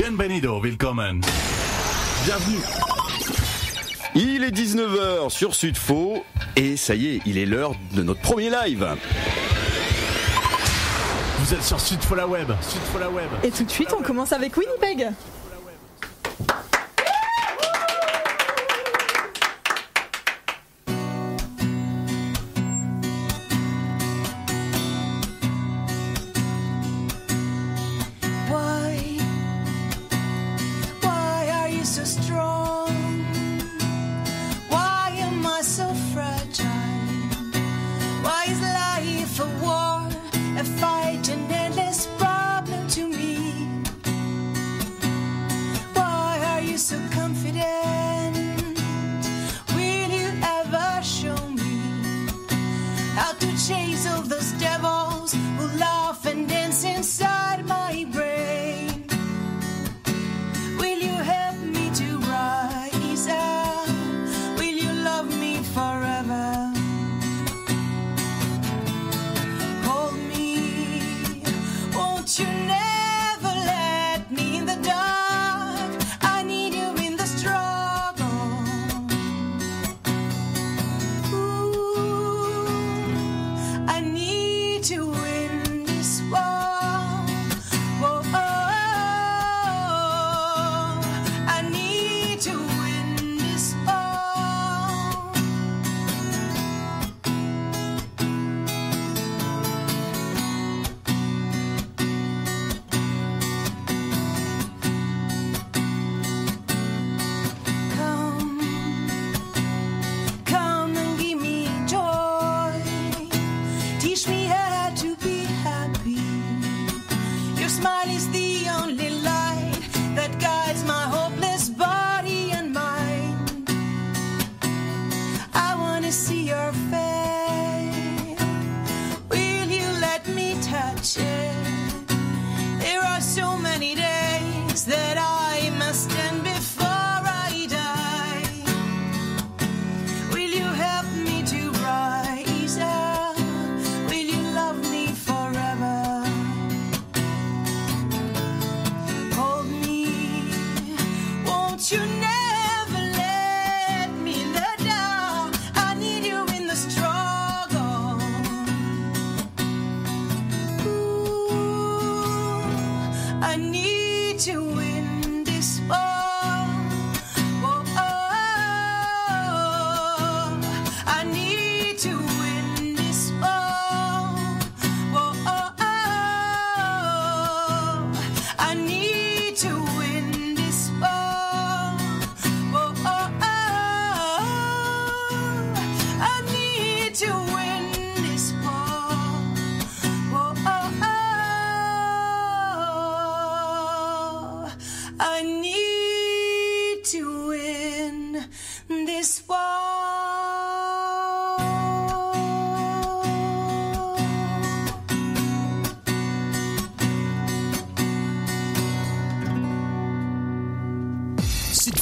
Bienvenido, willkommen. Bienvenue. Il est 19h sur Sudfo et ça y est, il est l'heure de notre premier live. Vous êtes sur Sudfo la web. Et tout de suite, on commence avec Winnipeg.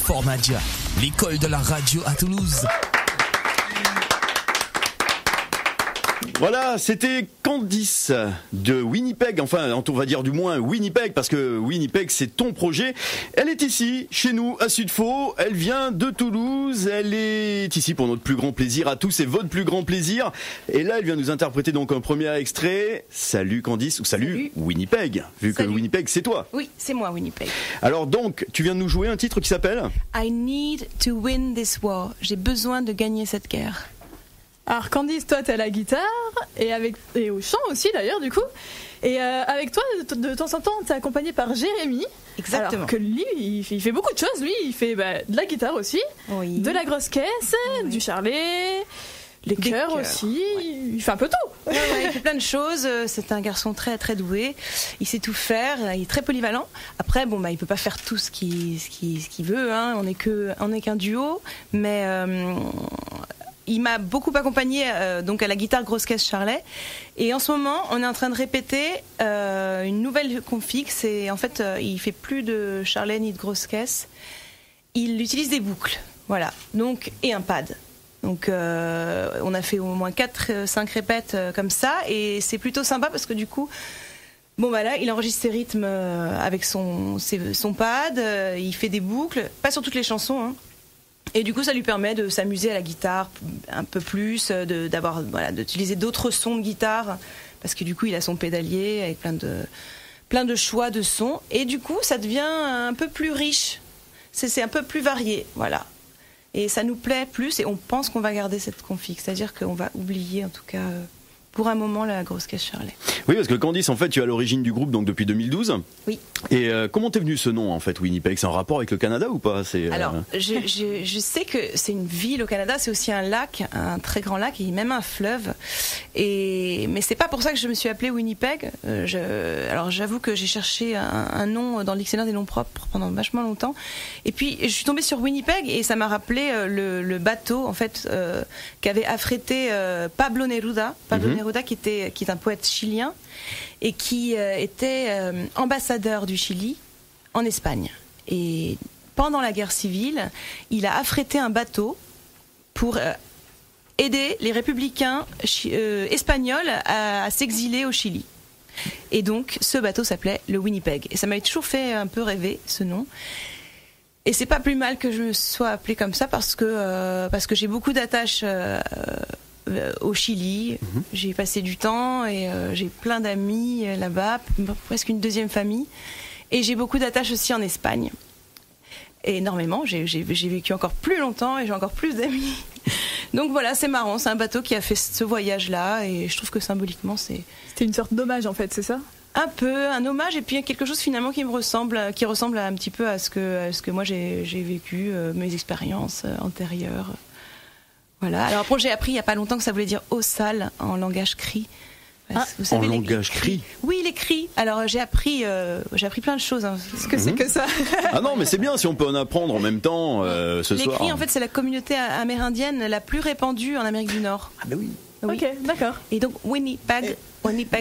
Formadia, l'école de la radio à Toulouse. Voilà, c'était Candice de Winnipeg, enfin on va dire du moins Winnipeg, parce que Winnipeg c'est ton projet. Elle est ici, chez nous, à Sudfo, elle vient de Toulouse, elle est ici pour notre plus grand plaisir à tous et votre plus grand plaisir. Et là elle vient nous interpréter donc un premier extrait. Salut Candice, ou salut Winnipeg, vu que Winnipeg c'est toi. Oui, c'est moi Winnipeg. Alors donc, tu viens de nous jouer un titre qui s'appelle I need to win this war. J'ai besoin de gagner cette guerre. Alors Candice, toi t'es à la guitare et au chant aussi d'ailleurs du coup. Et avec toi de temps en temps t'es accompagné par Jérémy. Exactement. Alors que lui il fait beaucoup de choses. Lui il fait de la guitare aussi, de la grosse caisse, du charlet, les chœurs aussi. Ouais. Il fait un peu tout. Ouais, il fait plein de choses. C'est un garçon très très doué. Il sait tout faire. Il est très polyvalent. Après il peut pas faire tout ce qu'il veut. Hein. On est qu'un duo, mais il m'a beaucoup accompagné donc à la guitare grosse caisse Charlet, et en ce moment on est en train de répéter une nouvelle config. C'est en fait il fait plus de Charlet ni de grosse caisse, il utilise des boucles, voilà, donc, et un pad. Donc on a fait au moins 4-5 répètes comme ça, et c'est plutôt sympa parce que du coup Bon bah là, il enregistre ses rythmes avec son pad, il fait des boucles, pas sur toutes les chansons, hein. Et du coup, ça lui permet de s'amuser à la guitare un peu plus, d'utiliser d'autres sons de guitare, parce que du coup, il a son pédalier avec plein de choix de sons, et du coup, ça devient un peu plus riche. C'est un peu plus varié, voilà. Et ça nous plaît plus, et on pense qu'on va garder cette config, c'est-à-dire qu'on va oublier en tout cas. Pour un moment, la grosse caisse Shirley. Oui, parce que Candice, en fait, tu es à l'origine du groupe donc depuis 2012. Oui. Et comment t'es venu ce nom, en fait, Winnipeg? C'est un rapport avec le Canada ou pas? Alors, je sais que c'est une ville au Canada, c'est aussi un lac, un très grand lac, et même un fleuve. Mais c'est pas pour ça que je me suis appelée Winnipeg. Alors, j'avoue que j'ai cherché un nom dans le dictionnaire des noms propres pendant vachement longtemps. Et puis, je suis tombée sur Winnipeg et ça m'a rappelé le bateau, en fait, qu'avait affrété Pablo Neruda. Neruda, qui est un poète chilien et qui était ambassadeur du Chili en Espagne. Et pendant la guerre civile, il a affrété un bateau pour aider les républicains espagnols à s'exiler au Chili. Et donc, ce bateau s'appelait le Winnipeg. Et ça m'avait toujours fait un peu rêver, ce nom. Et c'est pas plus mal que je me sois appelée comme ça parce que j'ai beaucoup d'attaches au Chili. J'ai passé du temps et j'ai plein d'amis là-bas, presque une deuxième famille. Et j'ai beaucoup d'attaches aussi en Espagne. Et énormément, j'ai vécu encore plus longtemps et j'ai encore plus d'amis. Donc voilà, c'est marrant, c'est un bateau qui a fait ce voyage-là et je trouve que symboliquement C'était une sorte d'hommage en fait, c'est ça ? Un peu, un hommage et puis quelque chose finalement qui ressemble un petit peu à ce que moi j'ai vécu, mes expériences antérieures. Voilà. Alors après, j'ai appris il y a pas longtemps que ça voulait dire au sale en langage cri. Vous savez, en langage cri. Oui, les cris. Alors j'ai appris plein de choses. Hein. Qu'est-ce que c'est que ça? Ah non, mais c'est bien si on peut en apprendre en même temps ce soir. Les cris, en fait, c'est la communauté amérindienne la plus répandue en Amérique du Nord. Ah ben oui. Oui. Ok, d'accord. Et donc Winnipeg,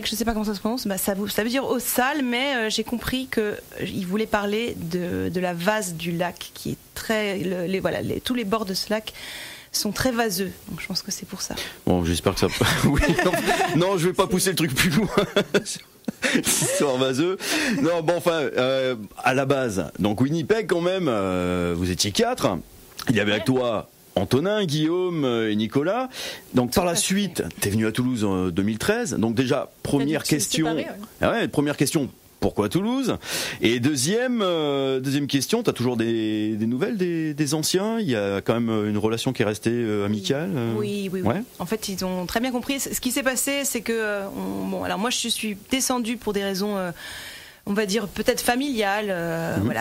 je sais pas comment ça se prononce, ça veut dire au sale, mais j'ai compris que il voulait parler de la vase du lac qui est très, tous les bords de ce lac sont très vaseux, donc je pense que c'est pour ça. Bon, j'espère que ça. Oui, non, je vais pas pousser le truc plus loin. Histoire vaseux. Non, bon, enfin, à la base, donc Winnipeg quand même, vous étiez 4. Il y avait avec toi Antonin, Guillaume et Nicolas. Donc par la suite, t'es venu à Toulouse en 2013. Donc déjà, première question. Séparé, ouais. Première question. Pourquoi Toulouse? Et deuxième question, t'as toujours des nouvelles des anciens? Il y a quand même une relation qui est restée amicale? Oui. Ouais. En fait, ils ont très bien compris. Ce qui s'est passé, c'est que alors moi, je suis descendue pour des raisons, on va dire peut-être familiales,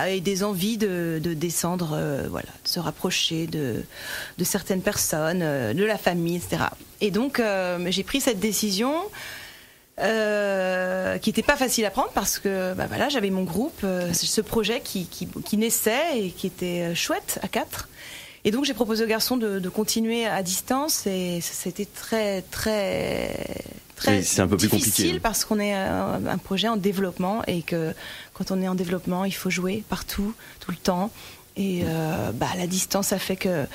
et des envies de descendre, de se rapprocher de certaines personnes, de la famille, etc. Et donc, j'ai pris cette décision. Qui n'était pas facile à prendre parce que j'avais mon groupe, ce projet qui naissait et qui était chouette à 4. Et donc j'ai proposé aux garçons de continuer à distance et c'était très c'est un peu plus difficile compliqué. Parce qu'on est un projet en développement et que quand on est en développement, il faut jouer partout, tout le temps. Et la distance a fait que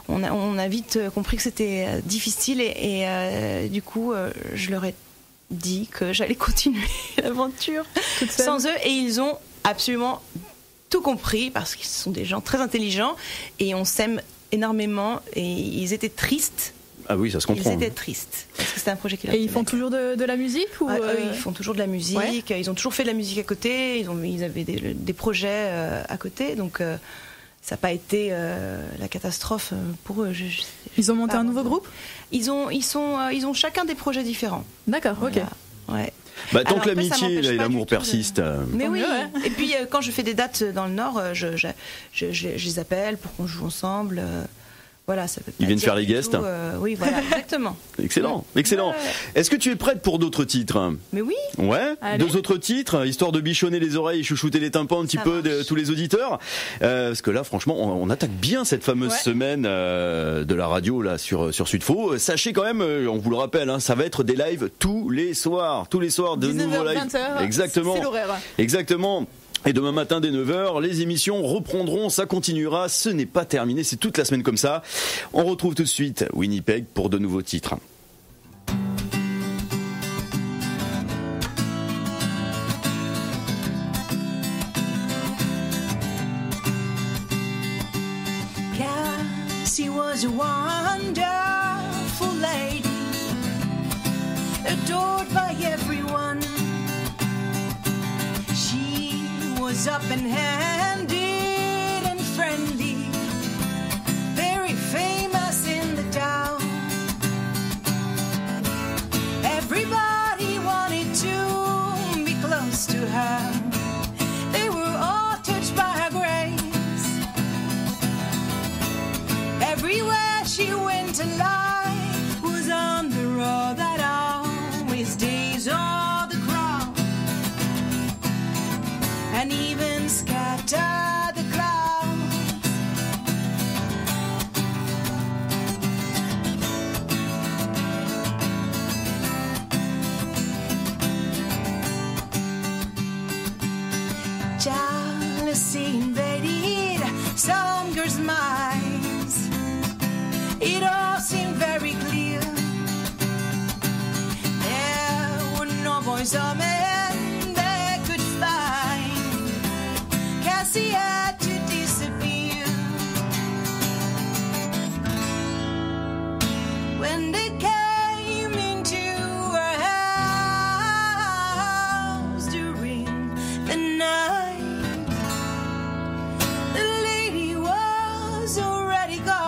on a vite compris que c'était difficile et du coup je leur ai dit que j'allais continuer l'aventure sans eux et ils ont absolument tout compris parce qu'ils sont des gens très intelligents et on s'aime énormément et ils étaient tristes. Ah oui, ça se comprend. Ils étaient tristes parce que c'était un projet qui leur Et ils font toujours de la musique ou oui, ils font toujours de la musique. Ouais. Ils ont toujours fait de la musique à côté. Ils avaient des projets à côté, donc ça n'a pas été la catastrophe pour eux. Ils ont monté un nouveau groupe ? Ils ont chacun des projets différents. D'accord, voilà. Ok. Ouais. Tant que l'amitié et l'amour persistent. Mais oui. Et puis quand je fais des dates dans le Nord, je les appelle pour qu'on joue ensemble. Voilà, ça peut ils viennent faire les guests. Oui, voilà, exactement. Excellent. Ouais. Est-ce que tu es prête pour d'autres titres? Mais oui. Ouais. Allez. 2 autres titres, histoire de bichonner les oreilles et chouchouter les tympans un petit peu de tous les auditeurs. Parce que là, franchement, on attaque bien cette fameuse semaine de la radio là sur Sudfo. Sachez quand même, on vous le rappelle, ça va être des lives tous les soirs, de nouveaux lives. 20h, exactement. C'est l'horaire. Exactement. Et demain matin dès 9h, les émissions reprendront, ça continuera, ce n'est pas terminé, c'est toute la semaine comme ça. On retrouve tout de suite Winnipeg pour de nouveaux titres. was a wonderful lady, adored by everyone. She was up-and-handed and friendly, very famous in the town. Everybody wanted to be close to her. They were all touched by her grace. Everywhere she went to life was on the road that always days all the crowd, and even scattered the clouds. Jealousy invaded some girls' minds. It all seemed very clear. There were no boys or men they could find. Cassie had to disappear. When they came into her house during the night, the lady was already gone.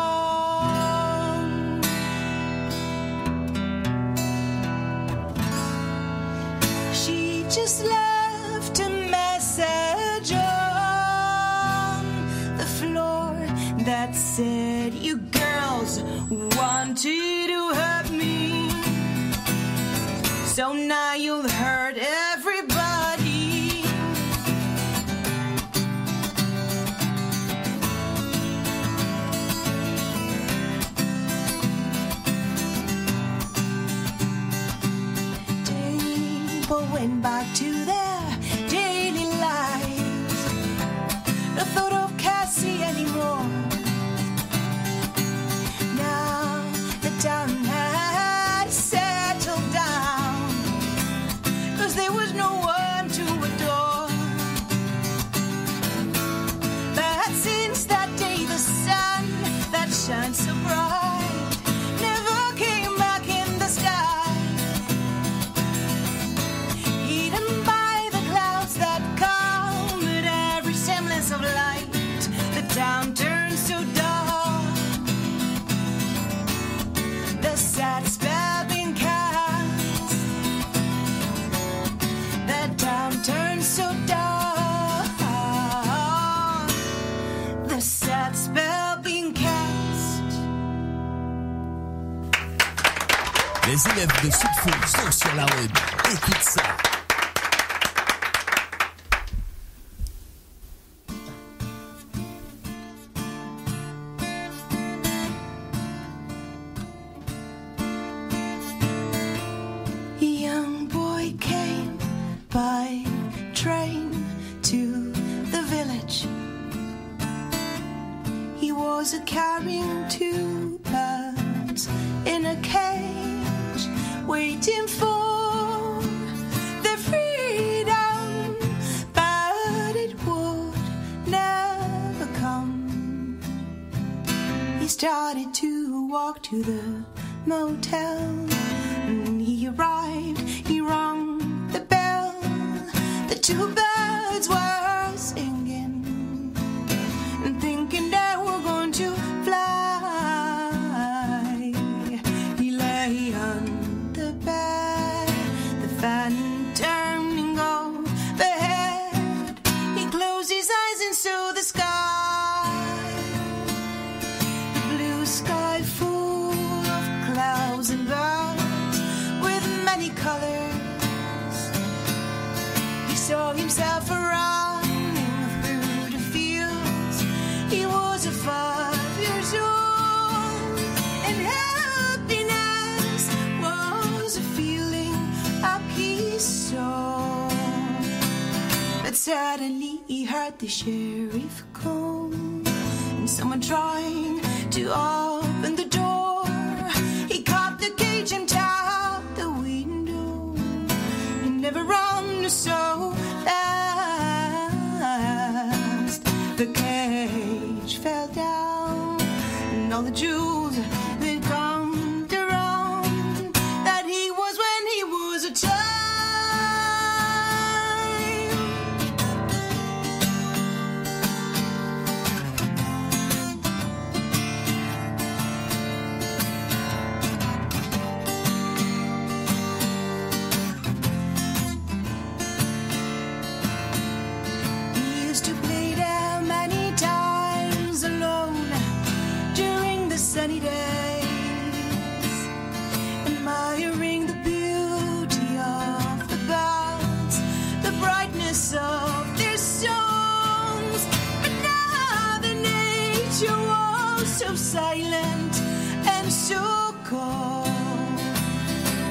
She just left a message on the floor that said, "You girls wanted to hurt me, so now you'll hurt everybody." People went back to their daily lives. No thought of Cassie anymore. Now the town had settled down, 'cause there was no one to adore. But since that day the sun that shines so bright never came back in the sky. Hidden by the clouds that covered every semblance of light, the town turned so dark. The sad spell being cast. The town turned so dark. The sad spell being cast. Les élèves de Sud-Fou sont sur la web. Écoute ça. A young boy came by train to the village. He was carrying two birds in a cage, waiting for their freedom, but it would never come. He started to walk to the motel. When he arrived, he rang the bell. The two birds were singing and thinking they were going to fly. He lay on the bed, the fan turning overhead. He closed his eyes and saw the sky, the blue sky full of clouds and birds with many colors. He saw himself running through the fields. He was 5 years old, and happiness was a feeling up his soul. But suddenly he heard the sheriff call, and someone trying to open the door. He caught the cage and out the window. He never run so fast. The cage fell down, and all the jewels silent and so cold.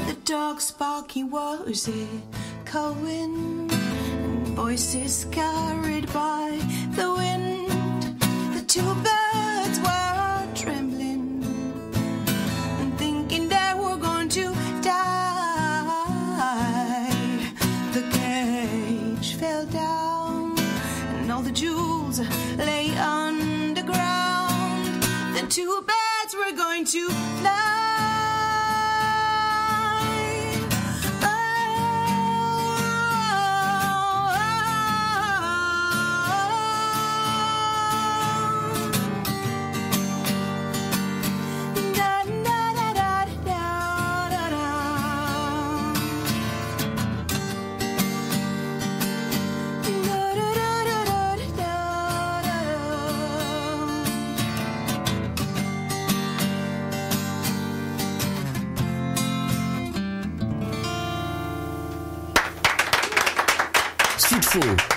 The dogs barking was echoing, voices carried by the wind. The two birds were trembling and thinking they were going to die. The cage fell down and all the jewels lay underground. The two birds were going to fly.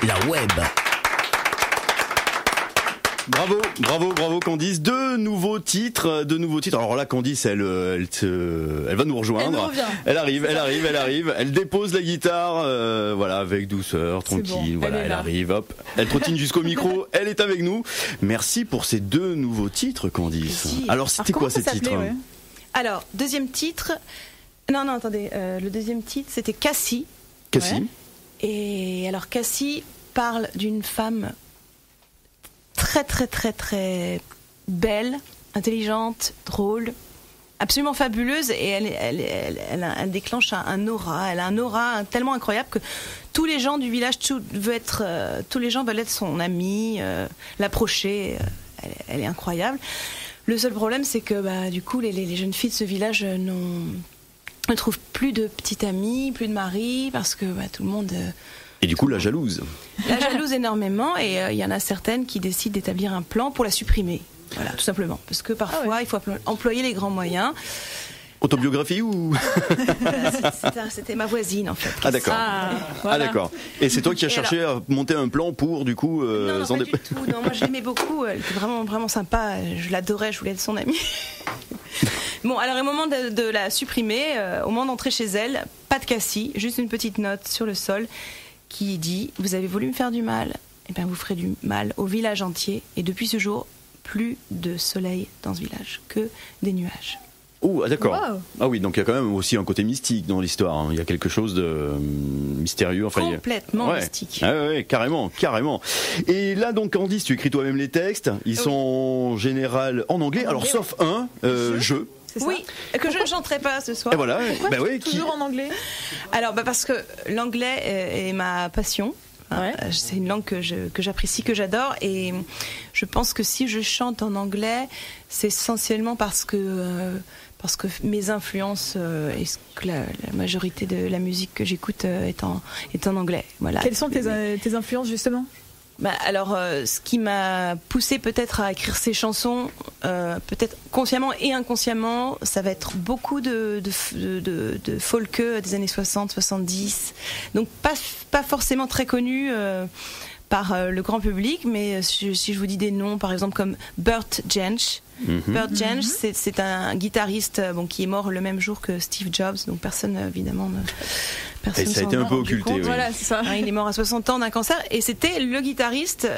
La web. Bravo Candice. Deux nouveaux titres. Alors là, Candice, elle va nous rejoindre. Elle arrive. Elle dépose la guitare, voilà, avec douceur, tranquille. Bon, voilà, elle arrive, hop. Elle trottine jusqu'au micro. Elle est avec nous. Merci pour ces deux nouveaux titres, Candice. Alors, c'était quoi ces titres? Alors, deuxième titre. Non, attendez. Le deuxième titre, c'était Cassie. Cassie. Ouais. Et alors Cassie parle d'une femme très très très très belle, intelligente, drôle, absolument fabuleuse, et elle déclenche un aura. Elle a un aura tellement incroyable que tous les gens du village, tous les gens veulent être son amie, l'approcher. Elle est incroyable. Le seul problème, c'est que du coup les jeunes filles de ce village ne trouve plus de petite amie, plus de mari, parce que tout le monde... Et du coup, la jalouse. La jalouse énormément, et il y en a certaines qui décident d'établir un plan pour la supprimer. Voilà, tout simplement. Parce que parfois, il faut employer les grands moyens. Autobiographie ou... C'était ma voisine, en fait. Ah d'accord. Voilà. Ah d'accord. Et c'est toi qui as cherché à monter un plan pour, du coup... non, pas du tout. Non, moi, je l'aimais beaucoup. Elle était vraiment, vraiment sympa. Je l'adorais, je voulais être son amie. Bon, alors au moment de la supprimer, au moment d'entrer chez elle, pas de Cassie, juste une petite note sur le sol qui dit « Vous avez voulu me faire du mal, eh bien vous ferez du mal au village entier. Et depuis ce jour, plus de soleil dans ce village, que des nuages. » Oh, d'accord. Wow. Ah oui, donc il y a quand même aussi un côté mystique dans l'histoire. Hein. Il y a quelque chose de mystérieux. Enfin, complètement mystique. Ah ouais, carrément. Et là, donc, Candice, tu écris toi-même les textes. Ils sont en général en anglais. Alors, sauf un, je. Oui, que je ne chanterai pas ce soir. Et voilà. Pourquoi toujours en anglais? Alors, parce que l'anglais est ma passion. Ouais. C'est une langue que j'apprécie, que j'adore, et je pense que si je chante en anglais, c'est essentiellement parce que mes influences et que la majorité de la musique que j'écoute est en anglais. Voilà. Quelles sont tes influences justement? Alors, ce qui m'a poussé peut-être à écrire ces chansons, peut-être consciemment et inconsciemment, ça va être beaucoup de folk des années 60, 70. Donc pas forcément très connu par le grand public, mais si je vous dis des noms, par exemple comme Bert Jansch. Bert Jansch, c'est un guitariste qui est mort le même jour que Steve Jobs, donc personne évidemment et ça a été un peu occulté. Oui. Voilà, c'est ça. Il est mort à 60 ans d'un cancer, et c'était le guitariste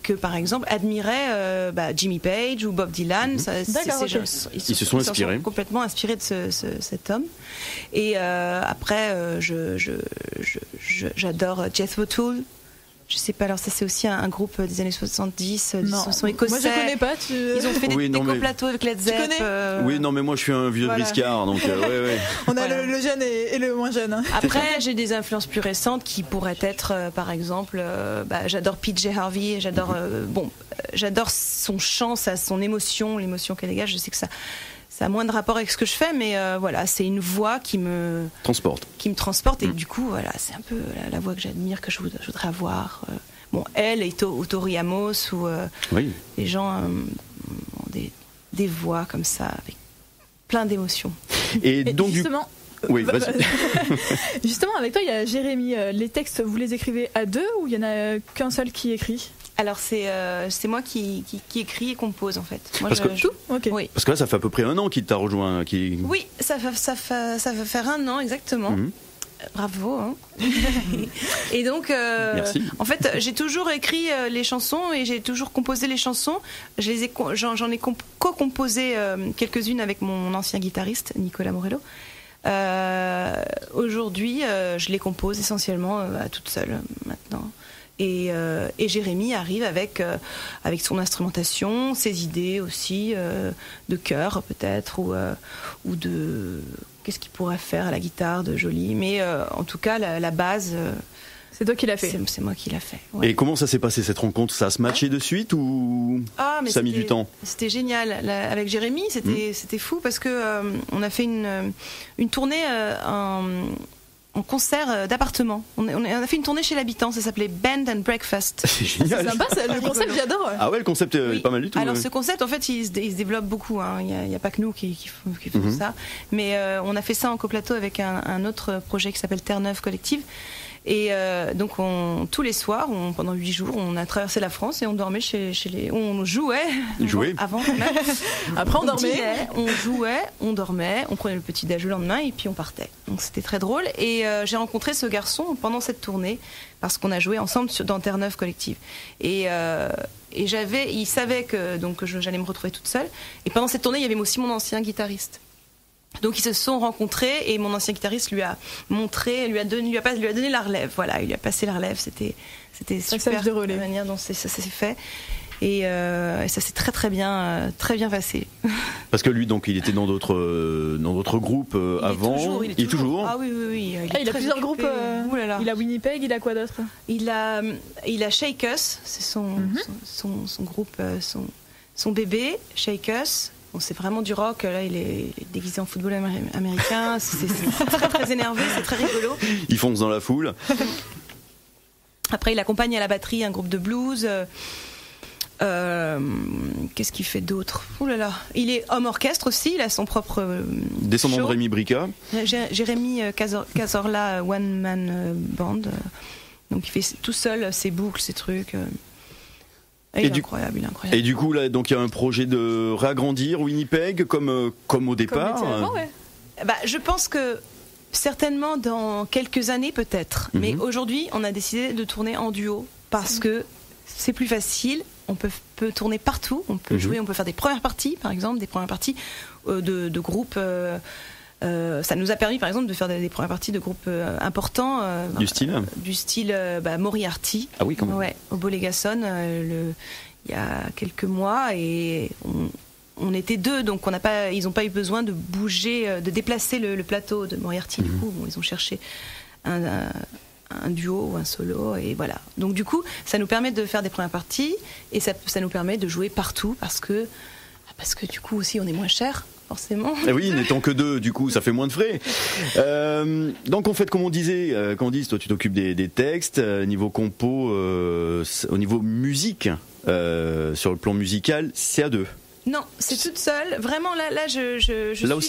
que par exemple admirait Jimmy Page ou Bob Dylan. D'accord, okay. Ils se sont inspirés. Complètement inspirés de cet homme. Et après, j'adore Jethro Tull. Je sais pas, alors ça c'est aussi un groupe des années 70, ils sont écossais. Moi je connais pas. Ils ont fait des plateaux avec Led Zepp. Oui, non mais moi je suis un vieux briscard, donc ouais. On a le jeune et le moins jeune. Hein. Après j'ai des influences plus récentes qui pourraient être, par exemple, j'adore PJ Harvey, j'adore son chant, son émotion, l'émotion qu'elle dégage. Je sais que ça a moins de rapport avec ce que je fais, mais voilà, c'est une voix qui me transporte, et du coup voilà, c'est un peu la voix que j'admire, que je voudrais avoir. Elle et Tori Amos ou les gens ont des voix comme ça avec plein d'émotions. Et donc justement, oui, vas-y. Justement, avec toi, il y a Jérémy. Les textes, vous les écrivez à deux ou il y en a qu'un seul qui écrit? Alors c'est moi qui écris et compose en fait. Moi, Parce que- Tout Ok. Oui. Parce que là, ça fait à peu près 1 an qu'il t'a rejoint. Oui, ça va faire 1 an exactement. Mhm. Bravo. Hein. Et donc, Merci. en fait, j'ai toujours écrit les chansons et j'ai toujours composé les chansons. J'en ai co-composé quelques-unes avec mon ancien guitariste Nicolas Morello. Aujourd'hui, je les compose essentiellement toute seule maintenant. Et Jérémy arrive avec son instrumentation, ses idées aussi de chœur peut-être ou de qu'est-ce qu'il pourrait faire à la guitare de joli. Mais en tout cas, la base, C'est toi qui l'as fait. c'est moi qui l'a fait. Ouais. Et comment ça s'est passé cette rencontre? Ça a se matché de suite ou Ah, mais ça a mis c'était- du temps? C'était génial. Avec Jérémy, c'était fou parce que on a fait une tournée en concert d'appartement. On a fait une tournée chez l'habitant, ça s'appelait Band and Breakfast. C'est génial. C'est sympa, le concept, j'adore. Ah ouais, le concept est Oui. pas mal du tout. Alors ouais. ce concept, en fait, il se développe beaucoup. Hein. Il n'y a pas que nous qui font ça. Mais on a fait ça en coplateau avec un autre projet qui s'appelle Terre-Neuve Collective. Et donc tous les soirs, pendant 8 jours, on a traversé la France et on dormait chez les... On jouait. Jouer. Avant quand même. Après, on dormait. dînait, on jouait, on dormait, on prenait le petit déj le lendemain et puis on partait. Donc c'était très drôle. Et j'ai rencontré ce garçon pendant cette tournée parce qu'on a joué ensemble dans Terre-Neuve Collective. Et il savait que j'allais me retrouver toute seule. Et pendant cette tournée, il y avait aussi mon ancien guitariste. Donc ils se sont rencontrés et mon ancien guitariste lui a montré, lui a donné la relève. Voilà, il lui a passé la relève. C'était Passage super de relais. la manière dont ça s'est fait. Et ça s'est très bien passé. Parce que lui, donc, il était dans d'autres groupes avant. Il est toujours. Ah oui. Il a très plusieurs occupé. groupes. Ouh là là. Il a Winnipeg, il a quoi d'autre? Il a Shake Us, c'est son groupe, son bébé, Shake Us. Bon, c'est vraiment du rock. Là, il est déguisé en football américain. C'est très énervé, c'est très rigolo. Il fonce dans la foule. Après, il accompagne à la batterie un groupe de blues. Qu'est-ce qu'il fait d'autre? Ouh là là. Il est homme orchestre aussi. Il a son propre Descendant de show. Rémi Brica. Jérémy Cazorla One Man Band. Donc il fait tout seul ses boucles, ses trucs. Il est incroyable. Et du coup, là, donc, il y a un projet de réagrandir Winnipeg comme au départ. Comme avant, ouais. Bah, je pense que certainement dans quelques années peut-être. Mais aujourd'hui, on a décidé de tourner en duo parce que c'est plus facile. On peut tourner partout. On peut jouer. On peut faire des premières parties, par exemple, des premières parties de groupes. Ça nous a permis, par exemple, de faire des premières parties de groupes importants. Du style Moriarty. Ah oui, quand même. Ouais, au Bolégason, il y a quelques mois, et on était 2, donc ils n'ont pas eu besoin de bouger, de déplacer le plateau de Moriarty. Du coup, ils ont cherché un duo ou un solo, et voilà. Donc du coup, ça nous permet de faire des premières parties, et ça nous permet de jouer partout, parce que du coup aussi, on est moins cher. Forcément. Et oui, n'étant que 2, du coup, ça fait moins de frais. Donc, en fait, comme on disait, Candice, toi, tu t'occupes des textes, niveau compo, au niveau musique, sur le plan musical, c'est à 2. Non, c'est toute seule. Vraiment, là, je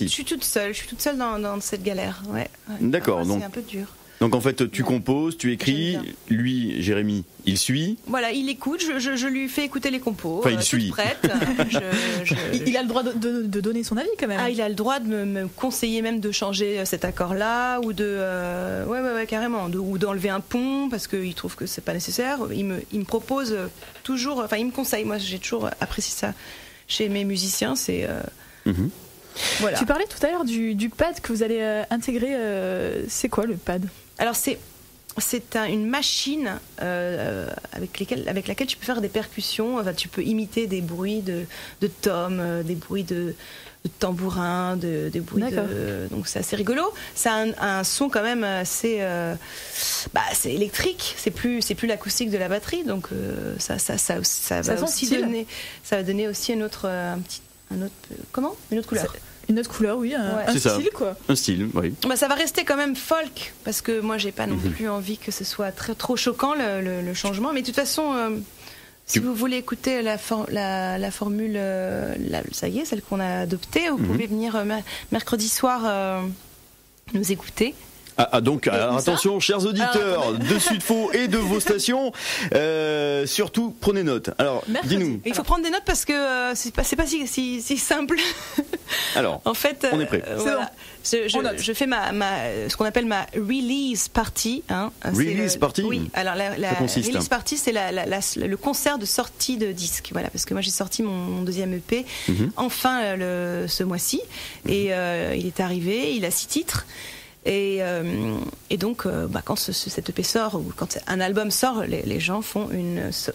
suis toute seule. Je suis toute seule dans cette galère. Ouais. D'accord. Parfois, Donc, c'est un peu dur. Donc en fait, tu composes, tu écris, J'aime bien. lui, Jérémy, il suit. Voilà, il écoute, je lui fais écouter les compos. Enfin, il toute suit. prête. Il a le droit de donner son avis quand même. Ah, il a le droit de me conseiller même de changer cet accord-là, ou de ouais, carrément, ou d'enlever un pont parce qu'il trouve que c'est pas nécessaire. Il me propose toujours, enfin il me conseille. Moi, j'ai toujours apprécié ça chez mes musiciens. C'est voilà. Tu parlais tout à l'heure du pad que vous allez intégrer. C'est quoi le pad? Alors c'est une machine avec laquelle tu peux faire des percussions. Enfin, tu peux imiter des bruits de tomes, des bruits de tambourin, des bruits donc c'est assez rigolo. Ça a un son quand même assez c'est électrique. C'est plus l'acoustique de la batterie, donc ça va aussi donner, ça va donner aussi une autre couleur. Une autre couleur, oui, un C'est style ça. quoi. Un style, oui. Ça va rester quand même folk, parce que moi j'ai pas non plus envie que ce soit trop choquant le changement. Mais de toute façon, si vous voulez écouter la formule, ça y est, celle qu'on a adoptée, vous pouvez venir mercredi soir nous écouter. Donc, alors, attention, chers auditeurs de Sud-Faux et de vos stations, surtout prenez note. Alors, dis-nous. Il faut prendre des notes parce que c'est pas si simple. Alors, en fait, on est prêt. Voilà. Je fais ce qu'on appelle ma release party. Release party. Oui. Alors la release party, c'est le concert de sortie de disque. Voilà, parce que moi j'ai sorti mon deuxième EP enfin ce mois-ci et il est arrivé. Il a 6 titres. Et donc, quand cet EP sort ou quand un album sort, les gens font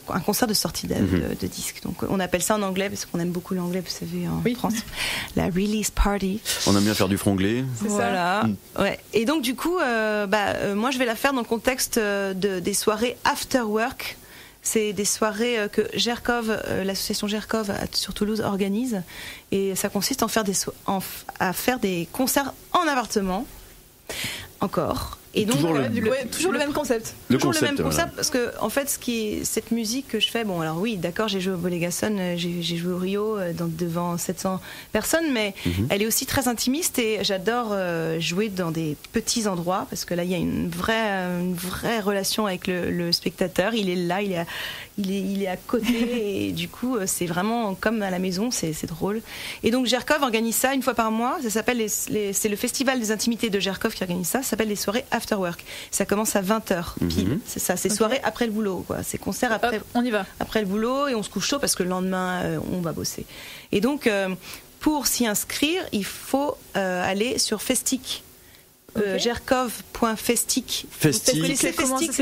un concert de sortie de disque. Donc, on appelle ça en anglais parce qu'on aime beaucoup l'anglais, vous savez, en France, la release party. On aime bien faire du franglais. Voilà. Ouais. Et donc, du coup, moi, je vais la faire dans le contexte des soirées after work. C'est des soirées que Gerkov, l'association Gerkov sur Toulouse organise, et ça consiste à faire des concerts en appartement. Encore. Et donc, toujours le même concept. Toujours le même concept, parce que en fait, cette musique que je fais, bon, alors oui, d'accord, j'ai joué au Bolégason, j'ai joué au Rio devant 700 personnes, mais elle est aussi très intimiste et j'adore jouer dans des petits endroits parce que là, il y a une vraie relation avec le spectateur. Il est là, il est à côté et du coup, c'est vraiment comme à la maison, c'est drôle. Et donc, Gerkov organise ça une fois par mois. Ça s'appelle c'est le Festival des Intimités de Gerkov qui organise ça. Ça s'appelle les soirées After Work. Ça commence à 20h pile. C'est ça, c'est soirée après le boulot, quoi. C'est concert après. Hop, on y va. Après le boulot et on se couche chaud parce que le lendemain on va bosser. Et donc pour s'y inscrire, il faut aller sur Festic. Gerkov.festic. Festic. Vous connaissez Festic,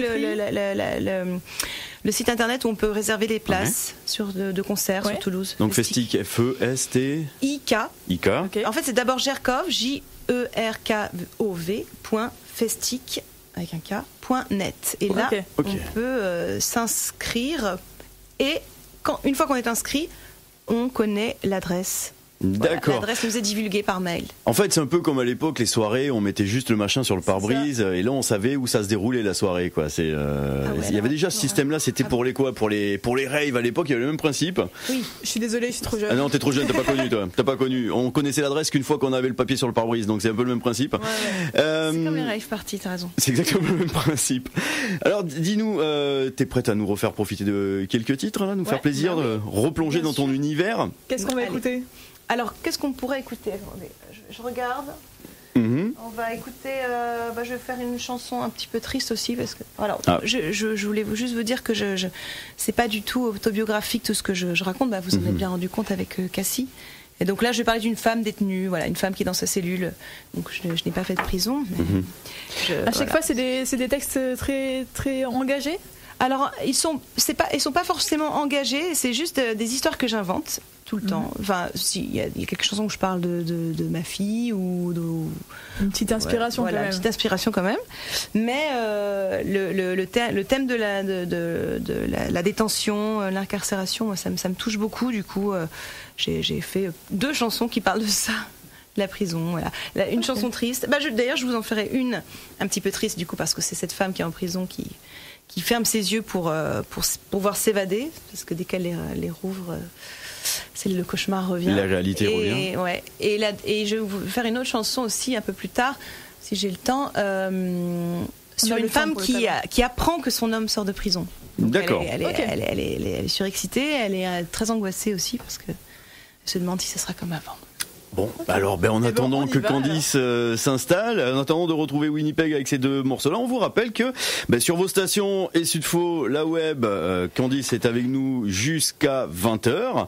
le site internet où on peut réserver des places de concerts sur Toulouse. Donc Festic, F-E-S-T I-K. Okay. En fait, c'est d'abord Gerkov, J-E-R-K-O-V.festic avec un K.net. Et là, on peut s'inscrire et une fois qu'on est inscrit, on connaît l'adresse. D'accord. L'adresse nous est divulguée par mail. En fait, c'est un peu comme à l'époque, les soirées, on mettait juste le machin sur le pare-brise et là, on savait où ça se déroulait la soirée, quoi. Il y avait déjà ce système-là. C'était pour les quoi, pour les raves à l'époque. Il y avait le même principe. Oui. Je suis désolée, je suis trop jeune. Ah non, t'es trop jeune, t'as pas connu, toi. T'as pas connu. On connaissait l'adresse qu'une fois qu'on avait le papier sur le pare-brise, donc c'est un peu le même principe. C'est comme les rave parties, t'as raison. C'est exactement le même principe. Alors, dis-nous, t'es prête à nous refaire profiter de quelques titres, là, nous faire plaisir, de replonger dans ton univers. Qu'est-ce qu'on va écouter ? Alors, qu'est-ce qu'on pourrait écouter ? Attendez, je regarde. On va écouter. Je vais faire une chanson un petit peu triste aussi parce que. Alors, je voulais juste vous dire que c'est pas du tout autobiographique tout ce que je raconte. Vous en avez bien rendu compte avec Cassie. Et donc là, je vais parler d'une femme détenue, une femme qui est dans sa cellule. Donc je n'ai pas fait de prison. Mais à chaque fois, c'est des textes très très engagés. Alors, ils sont pas forcément engagés. C'est juste des histoires que j'invente tout le temps. Enfin, il y a quelques chansons où je parle de ma fille ou une petite inspiration quand même. Une petite inspiration quand même. Mais le thème de la détention, l'incarcération, moi, ça me touche beaucoup. Du coup, j'ai fait 2 chansons qui parlent de ça. La prison, voilà. Une chanson triste. D'ailleurs, je vous en ferai une un petit peu triste du coup parce que c'est cette femme qui est en prison qui ferme ses yeux pour pouvoir s'évader parce que dès qu'elle les rouvre, le cauchemar revient. La réalité revient. Ouais. Et je vais vous faire une autre chanson aussi un peu plus tard, si j'ai le temps, sur une femme qui apprend que son homme sort de prison. Donc d'accord. Elle est surexcitée, elle est très angoissée aussi parce que elle se demande si ça sera comme avant. Bon, alors en attendant que Candice s'installe, en attendant de retrouver Winnipeg avec ces 2 morceaux-là, on vous rappelle que sur vos stations et Sud-Faux, la web, Candice est avec nous jusqu'à 20h,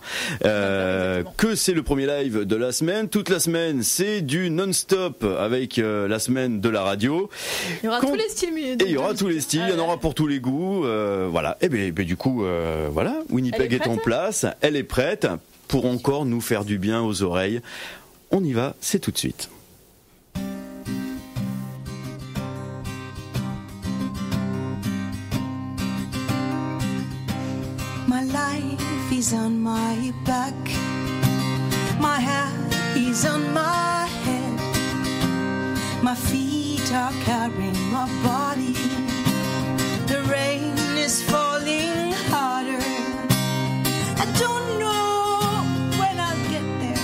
que c'est le premier live de la semaine. Toute la semaine, c'est du non-stop avec la semaine de la radio. Il y aura tous les styles. Et il y aura tous les styles, il y en aura pour tous les goûts. Voilà. Et du coup, Winnipeg est en place, elle est prête pour encore nous faire du bien aux oreilles. On y va, c'est tout de suite. My life is on my back. My hat is on my head. My feet are carrying my body. The rain is falling harder. I don't know when I'll get there.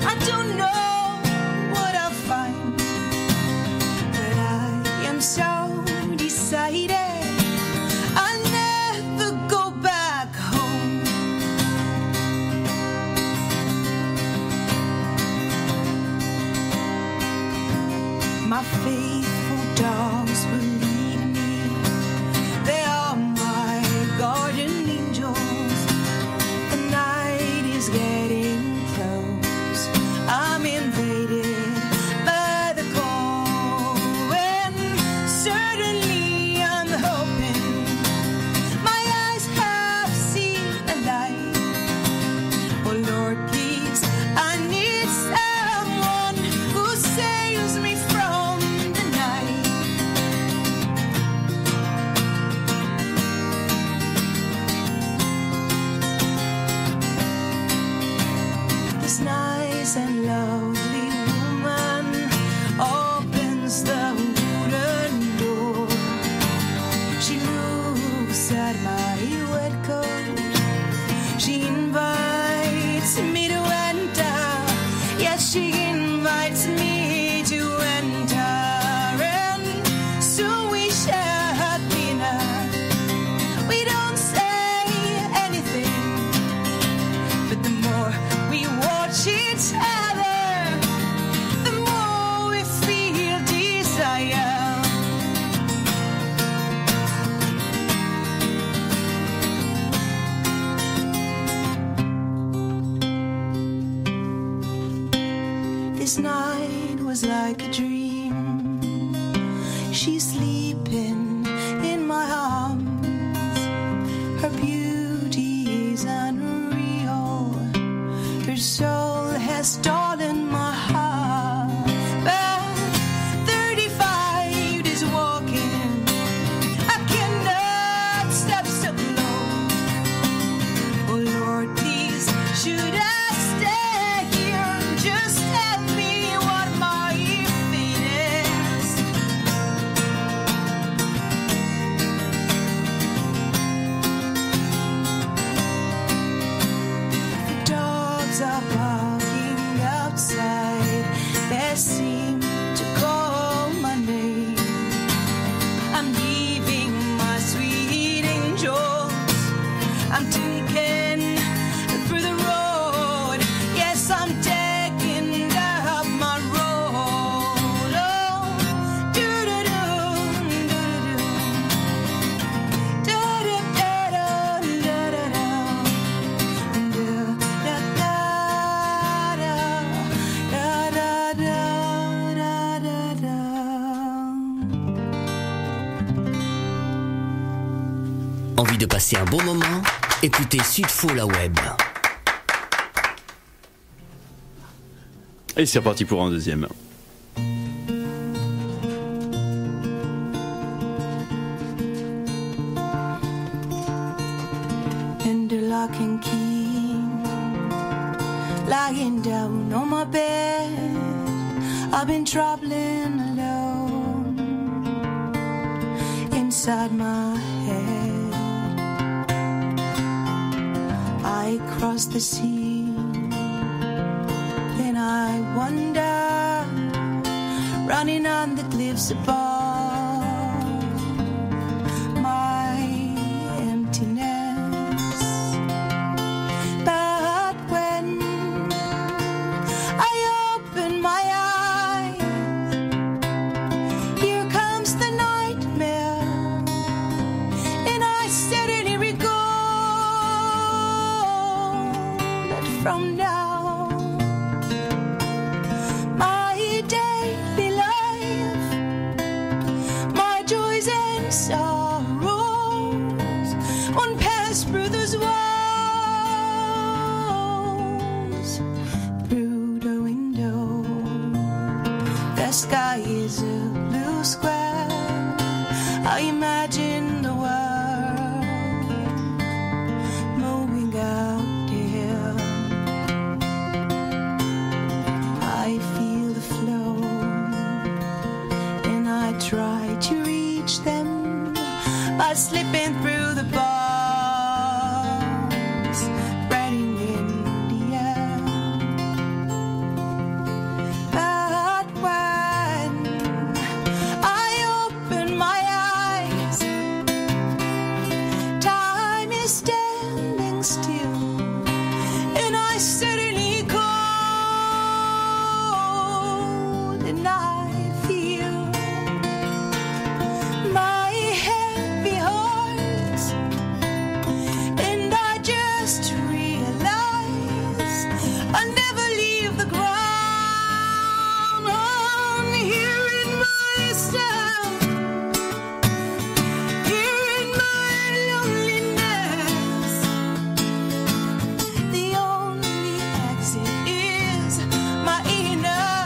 I don't know what I'll find. faithful dogs will lead me. They are my guardian angels. The night is getting close. I'm invaded by the cold, and certainly I'm hoping my eyes have seen a light. Oh Lord, please, I need someone who saves me from the night. This nice and lovely woman opens the wooden door. She looks at my wet coat. She invites me to enter. Yes, she invites me to enter. And so we share dinner. We don't say anything, but the more we watch each other, the more we feel desire. This night was like a dream. She's sleeping in my arms. Her beauty is unreal. Her soul has stolen my heart. But 35 days walking, I cannot stop so close. Oh Lord, please, should I stay here? Just tell me what my fate is. The dogs are barking outside. They seem to call my name. I'm leaving my sweet angels. I'm taken through the road. Yes, I'm taking up my road. Oh, do-do-do, do-do-do. Do-do-do-do-do-do-do. Envie de passer un bon moment? Écoutez Sudfo la web. Et c'est reparti pour un deuxième. And the lock and key, lying down on my bed. I've been traveling alone inside my head. I cross the sea, then I wander, running on the cliffs above my emptiness. But when I open my eyes, here comes the nightmare, and I suddenly recall that from now my daily life, my joys and sorrows won't pass through those walls, through the window. The sky is a blue square. I imagine the world moving out there. I feel the flow, and I try to reach them by slipping through the bars, spreading in the air. But when I open my eyes, time is standing still, and I suddenly cold, and I feel I'll never leave the ground. I'm hearing myself, hearing my loneliness. The only exit is my inner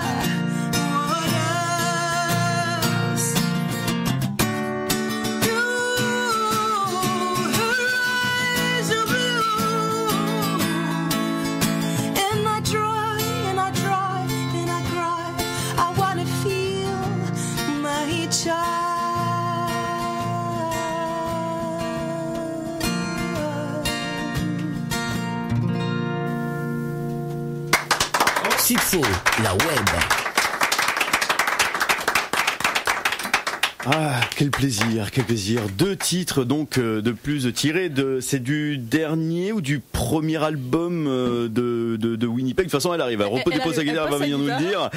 waters. Through her eyes of blue, and I try and I try and I cry. I wanna feel my child. Sudfo, la web. Ah, quel plaisir, quel plaisir. 2 titres donc de plus tirés de, c'est du dernier ou du premier album de Winnipeg. De toute façon, elle arrive. Elle dépose sa guitare, elle va venir nous le dire.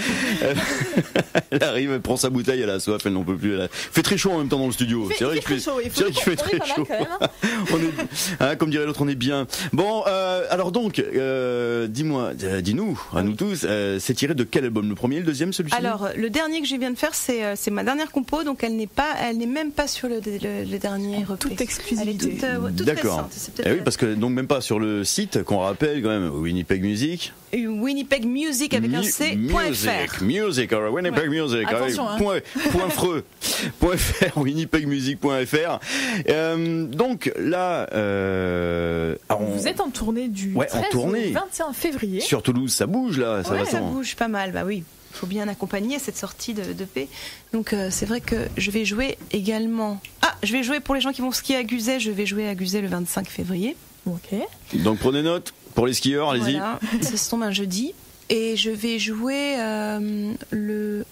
Elle arrive, elle prend sa bouteille, elle a soif, elle n'en peut plus. Il fait très chaud en même temps dans le studio. C'est vrai qu'il fait très chaud. On est, comme dirait l'autre, on est bien. Bon, alors donc, dis-nous, à nous tous, c'est tiré de quel album? Le premier, le deuxième, celui-ci? Alors, le dernier que je viens de faire, c'est ma dernière compo, donc elle n'est même pas sur le dernier EP. Toute exclusivité. Elle est toute D'accord. récente. C'est peut-être Eh oui, parce que donc même pas sur le site qu'on rappelle quand même, Winnipeg Music. Winnipeg Music avec un C.fr. Music, alors Winnipeg Music, Attention, hein. point .fr, winnipegmusic.fr. Donc là, Vous êtes en tournée du Ouais, 13 en tournée. au 21 février. Sur Toulouse, ça bouge là, Ouais, ça va. bouge pas mal, bah oui. Il faut bien accompagner cette sortie d'EP. Donc c'est vrai que je vais jouer également. Ah, je vais jouer pour les gens qui vont skier à Guzet. Je vais jouer à Guzet le 25 février. Ok. Donc prenez note pour les skieurs, allez-y. Voilà, ça se tombe un jeudi. Et je vais jouer le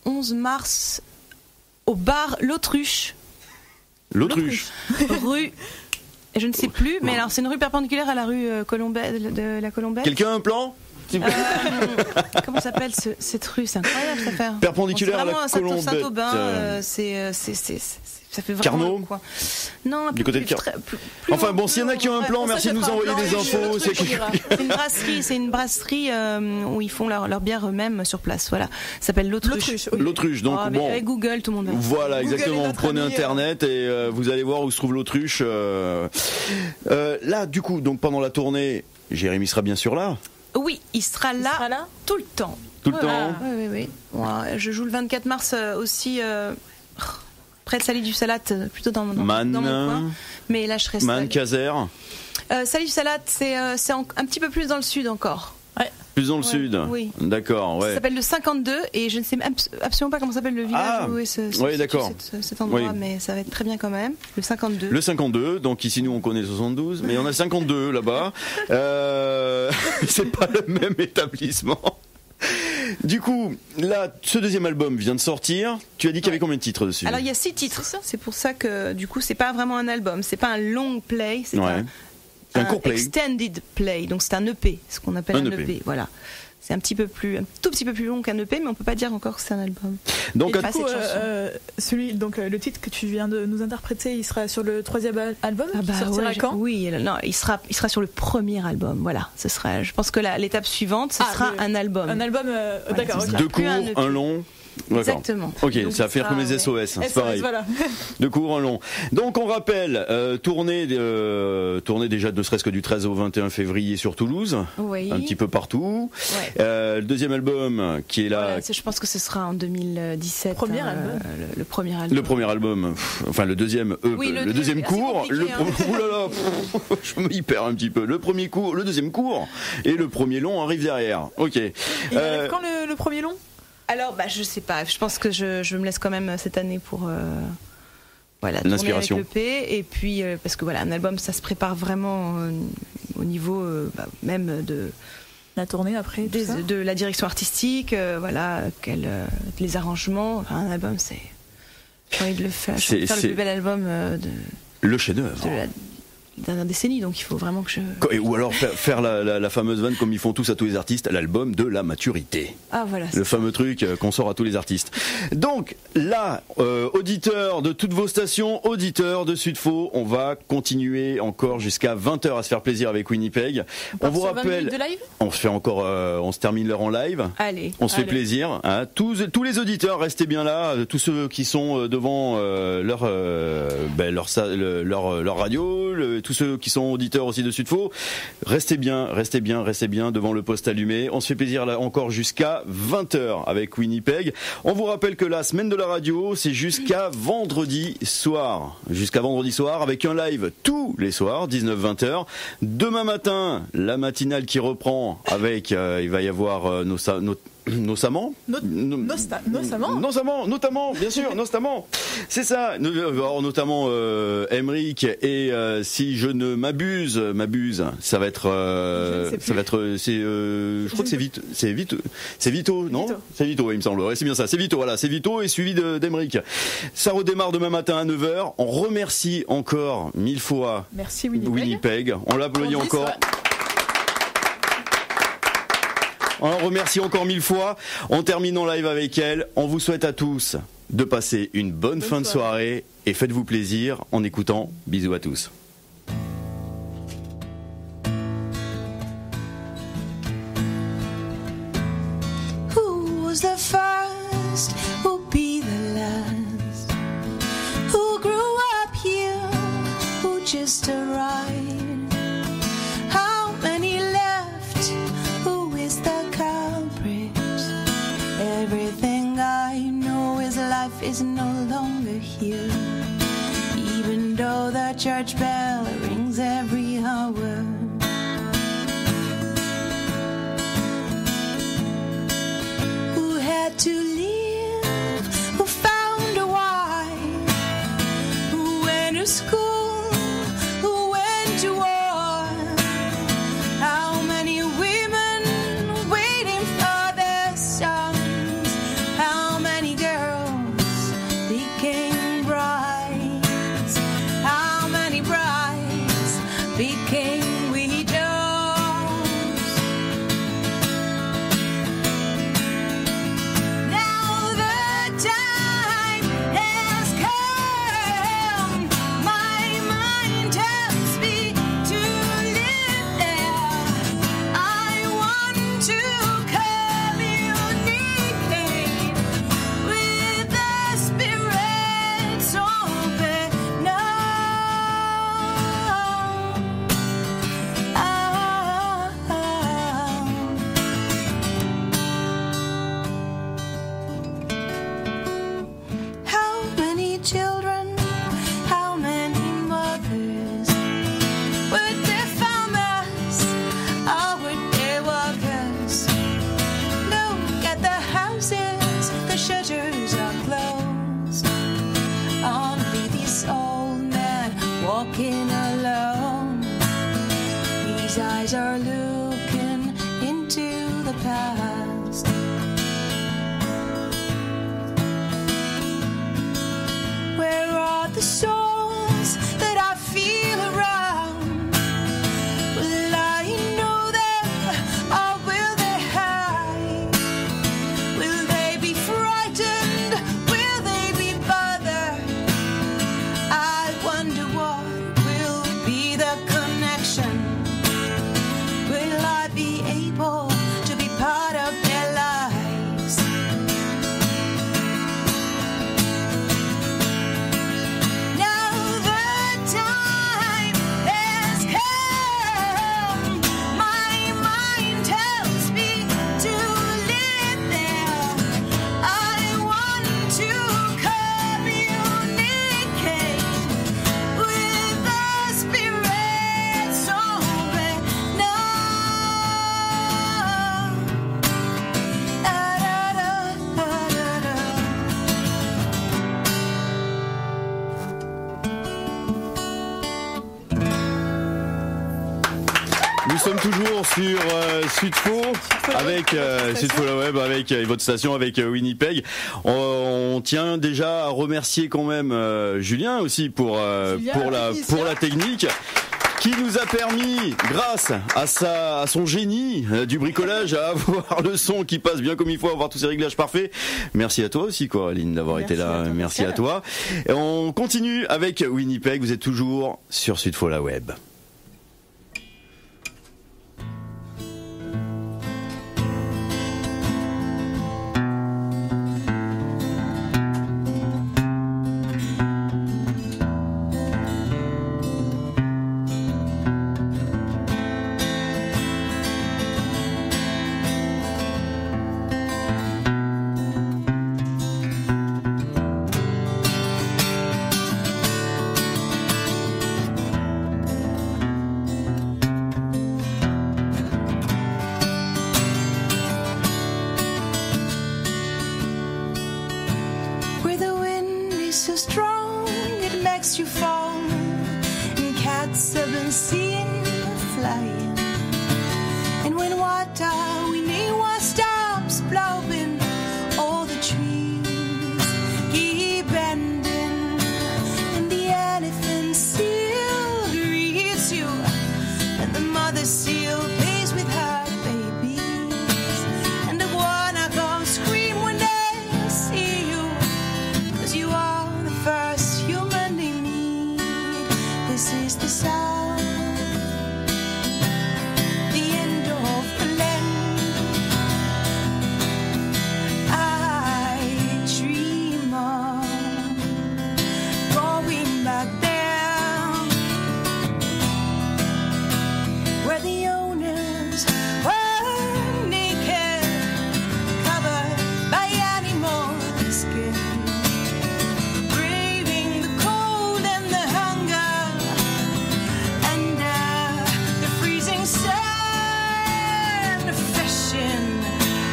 11 mars au bar L'Autruche. L'autruche. Rue. Je ne sais plus, mais alors c'est une rue perpendiculaire à la rue de la Colombelle. Quelqu'un a un plan? Comment s'appelle cette rue? C'est incroyable cette affaire. Perpendiculaire à la Bon, c'est vraiment Colombette. Saint-Aubin, ça fait vraiment Carnot quoi. Non, Du côté de Enfin bon, s'il y en a qui ont un plan, merci de nous envoyer des infos. C'est une brasserie où ils font leur bière eux-mêmes sur place. Voilà, ça s'appelle l'Autruche. L'autruche, donc Mais bon. avec Google, tout le monde va. Voilà, Google exactement. est Vous notre prenez ami, internet et vous allez voir où se trouve l'autruche. Là, du coup, donc pendant la tournée, Jérémy sera bien sûr là. Oui, il sera là tout le temps. Tout le temps. Oui. Ouais, je joue le 24 mars aussi près de Sally du Salat, plutôt dans mon coin. Mais là, je serai Man, Caser. Sally du Salat, c'est un petit peu plus dans le sud encore. Ouais. Plus dans le sud. Oui. D'accord, ouais. Ça s'appelle le 52 et je ne sais absolument pas comment s'appelle le village où est oui, d'accord. cet endroit, Oui. mais ça va être très bien quand même. Le 52. Le 52, donc ici nous on connaît le 72, mais on a 52 là-bas. C'est pas le même établissement. Du coup, là, ce deuxième album vient de sortir. Tu as dit qu'il y avait combien de titres dessus? Alors il y a 6 titres. C'est pour ça que du coup c'est pas vraiment un album, c'est pas un long play, c'est un court play. Extended play, donc c'est un EP, ce qu'on appelle un EP. Voilà. C'est un tout petit peu plus long qu'un EP, mais on peut pas dire encore que c'est un album. Donc, et du coup, le titre que tu viens de nous interpréter, il sera sur le 3e album qui sortira quand? Oui, non, il sera sur le premier album. Voilà, ce sera. Je pense que l'étape suivante, ce sera un album. Un album, d'accord. Okay. 2 courts, un long. Exactement. Ok, donc ça va faire comme les SOS, c'est pareil. Voilà. 2 courts, un long. Donc on rappelle, tournée déjà ne serait-ce que du 13 au 21 février sur Toulouse, un petit peu partout. Le deuxième album qui est là. Voilà, je pense que ce sera en 2017. Premier album. Le premier album. Le premier album, enfin le deuxième, le deuxième cours. Oulala, je me perds un petit peu. Le premier cours, le deuxième cours et le premier long arrive derrière. Ok. Et quand le premier long? Alors, je sais pas. Je pense que je me laisse quand même cette année pour l'inspiration. Avec l'EP. Et puis, parce que un album, ça se prépare vraiment au niveau même de la tournée après, de la direction artistique, les arrangements. Enfin, un album, j'ai envie de le faire. Faire le plus bel album le chef-d'œuvre. dernière décennie, donc il faut vraiment que je... Ou alors faire la fameuse vanne comme ils font tous à tous les artistes, l'album de la maturité. Ah voilà. Le fameux truc qu'on sort à tous les artistes. Donc là, auditeurs de toutes vos stations, auditeurs de Sud-Faux, on va continuer encore jusqu'à 20h à se faire plaisir avec Winnipeg. On vous rappelle, de live, on se fait encore, on se termine l'heure en live. Allez. On se fait plaisir. Hein. Tous les auditeurs, restez bien là. Tous ceux qui sont devant leur radio, tous ceux qui sont auditeurs aussi de Sud-Faux, restez bien devant le poste allumé. On se fait plaisir là encore jusqu'à 20h avec Winnipeg. On vous rappelle que la semaine de la radio, c'est jusqu'à vendredi soir. Jusqu'à vendredi soir avec un live tous les soirs, 19-20h. Demain matin, la matinale qui reprend avec, il va y avoir notamment, bien sûr, notamment. C'est ça. Alors, notamment Emeric et si je ne m'abuse, ça va être, je crois que c'est Vito, non? C'est Vito, il me semble. Ouais, c'est bien ça. C'est Vito, voilà, c'est Vito et suivi d'Emeric. Ça redémarre demain matin à 9h. On remercie encore 1000 fois. Merci Winnipeg. On l'applaudit encore. On la remercie encore 1000 fois. On termine en live avec elle. On vous souhaite à tous de passer une bonne fin de soirée et faites-vous plaisir en écoutant. Bisous à tous. Who was the first? Who'll be the last? Who grew up here? Who just arrived? How many left? Who is the culprit? Everything I know is life is no longer here. Even though the church bell rings every hour. Who had to leave? Who found a wife? Who went to school? Who went to war? How many women waiting for their sons? How many girls became brides? How many brides became widows? Now the time has come. My mind tells me to live there. I want to communicate with the spirits open now. How many children, how many mothers, were they farmers or were they workers? Look at the houses, the shutters are closed. Only this old man walking alone. His eyes are looking into the past. Where are the souls that I feel around? Will I know them or will they hide? Will they be frightened? Will they be bothered? I wonder what will be the connection. Will I be able to be part of their lives? Now the time has come. My mind tells me to live there. I want to communicate with the spirits open now. Da, da, da, da, da, da. Nous sommes toujours sur Sud-Faux avec Sud-Faux la web, avec votre station, avec Winnipeg. On tient déjà à remercier quand même Julien aussi pour la technique. qui nous a permis, grâce à son génie du bricolage, à avoir le son qui passe bien comme il faut, avoir tous ces réglages parfaits. Merci à toi aussi, Coraline, d'avoir été là. Merci à toi. Et on continue avec Winnipeg. Vous êtes toujours sur Sud-Fo la Web. So strong it makes you fall, and cats have been seen flying. And when water we need one stops blowing, all the trees keep bending, and the elephant seal greets you, and the mother seal plays with her babies, and the iguana goes scream when they see you, 'cause you are first human they meet. This is the sound, the end of the land. I dream of going back there, where the owners were naked, covered by animal skin.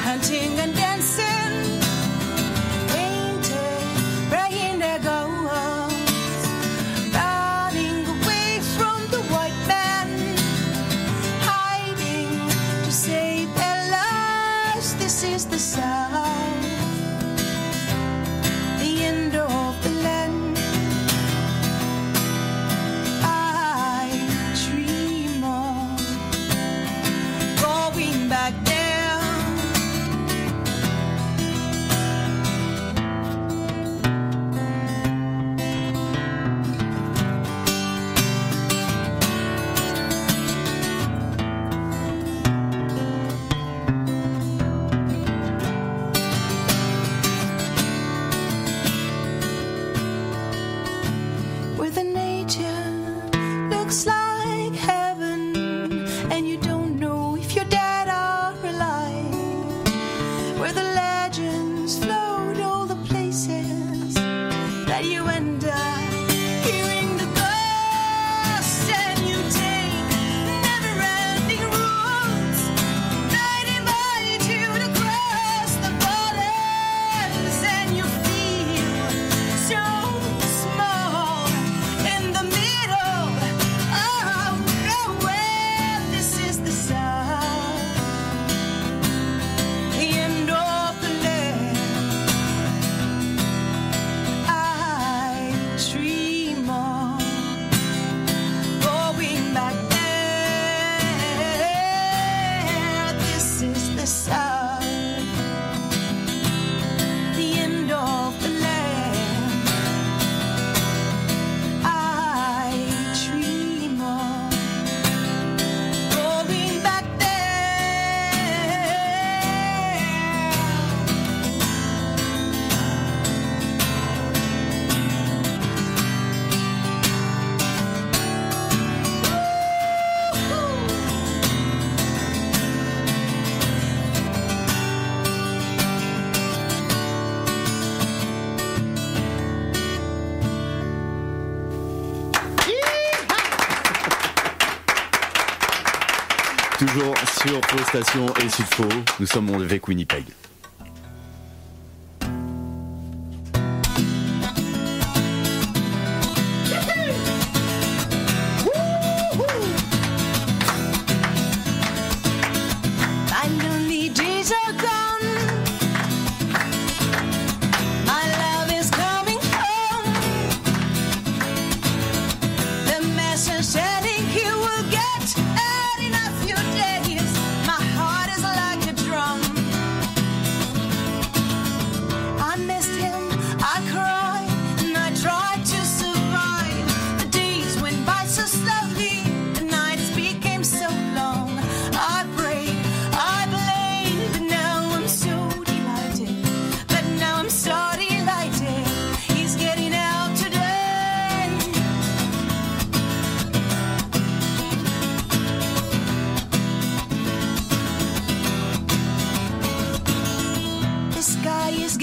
Hunting and dancing, painted, praying their goals, running away from the white man, hiding to save their lives. This is the South, the end of the land. I dream of going back there. Where the nature looks like heaven, and you don't know if you're dead or alive. Where the legends float all the places that you end up hearing the ghosts, and you take never-ending routes that invite you to cross the borders, and you feel so small in the middle of nowhere. This is the South, the end of the land. I dream of going back there. This is the South, the end of the land. I dream of going back there. Toujours sur Pau Station et Sud-Fo, nous sommes avec Winnipeg. My lonely days are gone. My love is coming home. The messenger said he would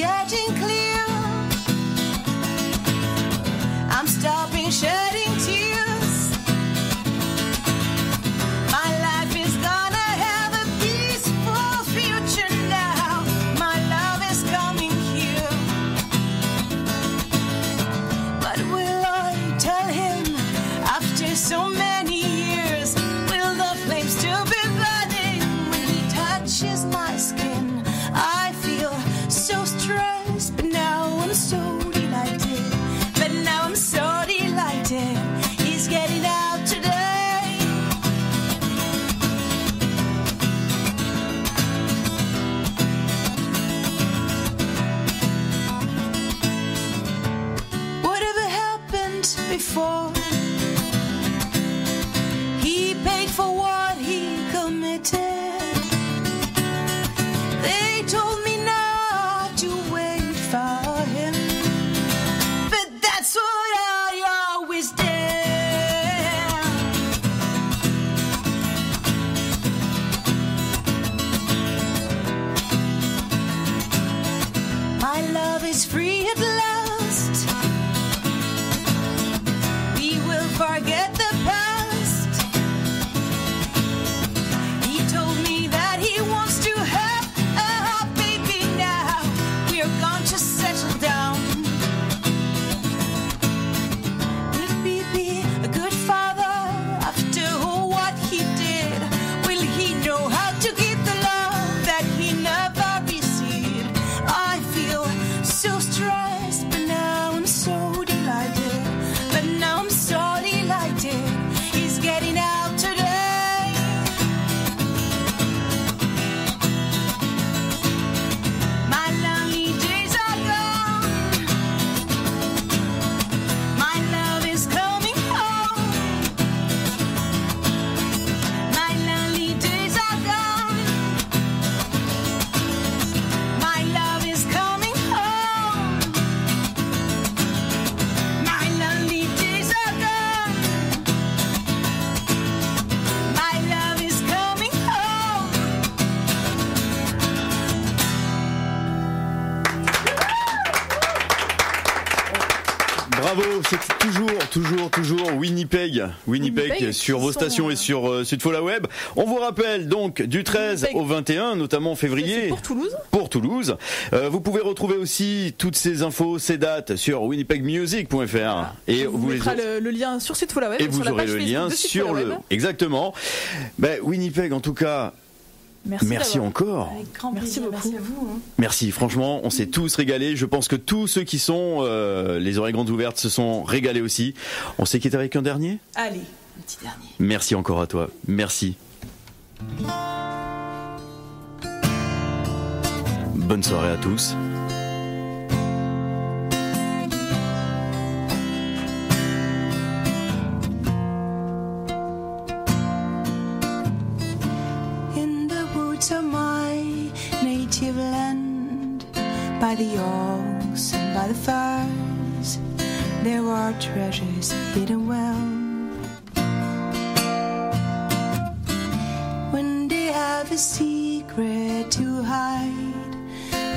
getting clear. I'm stopping shedding tears. My life is gonna have a peaceful future now. My love is coming here. But will I tell him after so many years? Will the flame still be burning when he touches my skin? I feel so stressed, but now I'm so delighted. But now I'm so delighted. He's getting out today. Whatever happened before? He paid for what he committed. They told me not to wait for him, but that's what I always did. My love is free at last. We will forget the past. He told me that he wants to have a baby now. We're going to settle down. Will he be a good father after what he did? Will he know how to give the love that he never received? I feel so stressed, but now I'm so delighted. But now I'm so delighted. He's getting out today. My lonely days are gone. My love is coming home. My lonely days are gone. My love is coming home. My lonely days are gone. My love is coming home. Bravo, c'est toujours Winnipeg Winnipeg sur vos qui sont, stations et sur Sudfo la web. On vous rappelle donc du 13 Winnipeg. au 21, notamment en février. C'est pour Toulouse. Pour Toulouse. Vous pouvez retrouver aussi toutes ces infos, ces dates sur winnipegmusic.fr et On vous mettra les le lien sur Sudfo la web et sur vous la aurez page le Facebook lien de Sudfo sur la le web. exactement. Winnipeg en tout cas. Merci d'avoir- encore. Avec grand Merci plaisir. beaucoup. Merci à vous. hein. Merci, franchement, on s'est tous régalés. Je pense que tous ceux qui sont les oreilles grandes ouvertes se sont régalés aussi. On s'est quitté avec un dernier. Allez, un petit dernier. Merci encore à toi. Merci. Bonne soirée à tous. In the woods of my native land, by the oaks and by the firs, there are treasures hidden well. When they have a secret to hide,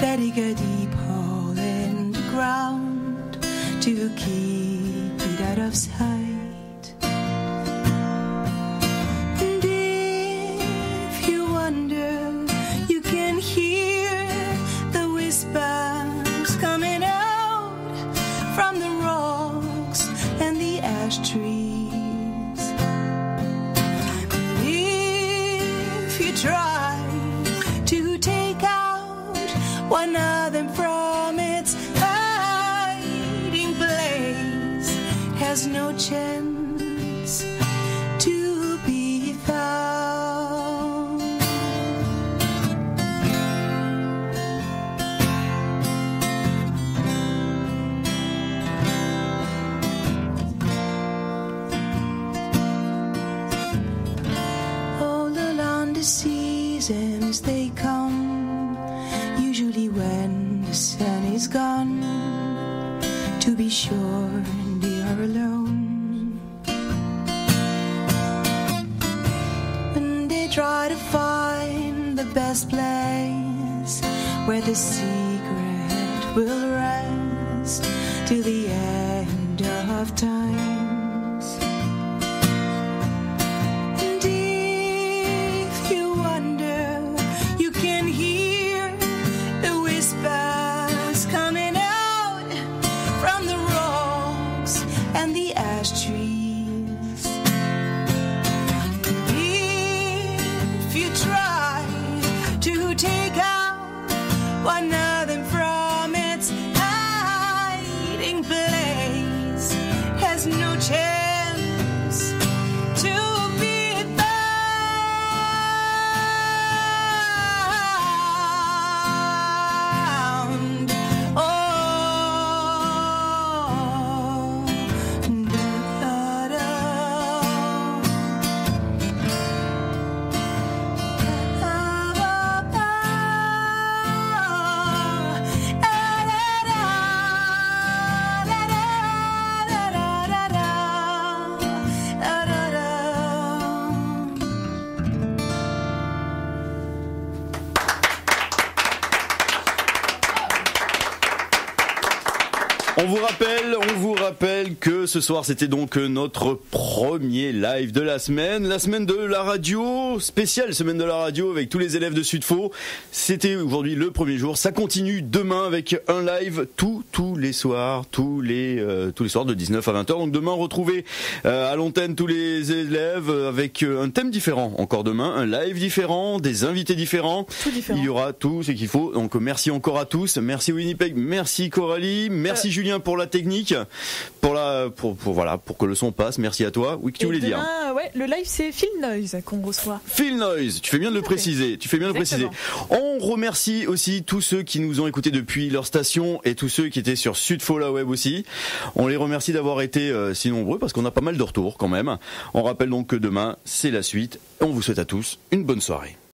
they dig a deep hole in the ground to keep it out of sight. And if you wonder, you can hear the whispers coming out from the rocks and the ash trees. If you try to take out one of them from its hiding place, it has no chance to be found. All along the seasons they come, usually when the sun is gone. To be sure, they are alone. When they try to find the best place where the secret will rest till the end of times. And if you wonder, you can hear the whispers coming out from the rocks and the ash trees. If you try to take out one of them from its hiding place, has no chance to be found. Oh, da, da, On vous rappelle que ce soir c'était donc notre premier live de la semaine de la radio, spéciale semaine de la radio avec tous les élèves de Sudfo. C'était aujourd'hui le premier jour, ça continue demain avec un live tous les soirs, tous les soirs de 19 à 20h. Donc demain retrouvez à l'antenne tous les élèves avec un thème différent encore demain, un live différent, des invités différents. Il y aura tout ce qu'il faut. Donc merci encore à tous, merci Winnipeg, merci Coralie, merci Julien pour la technique, pour que le son passe. Merci à toi. Oui, que tu voulais dire. Ouais, le live c'est Phil Noise qu'on reçoit. Phil Noise, tu fais bien de le préciser. On remercie aussi tous ceux qui nous ont écoutés depuis leur station et tous ceux qui étaient sur Sudfo la web aussi. On les remercie d'avoir été si nombreux parce qu'on a pas mal de retours quand même. On rappelle donc que demain c'est la suite. On vous souhaite à tous une bonne soirée.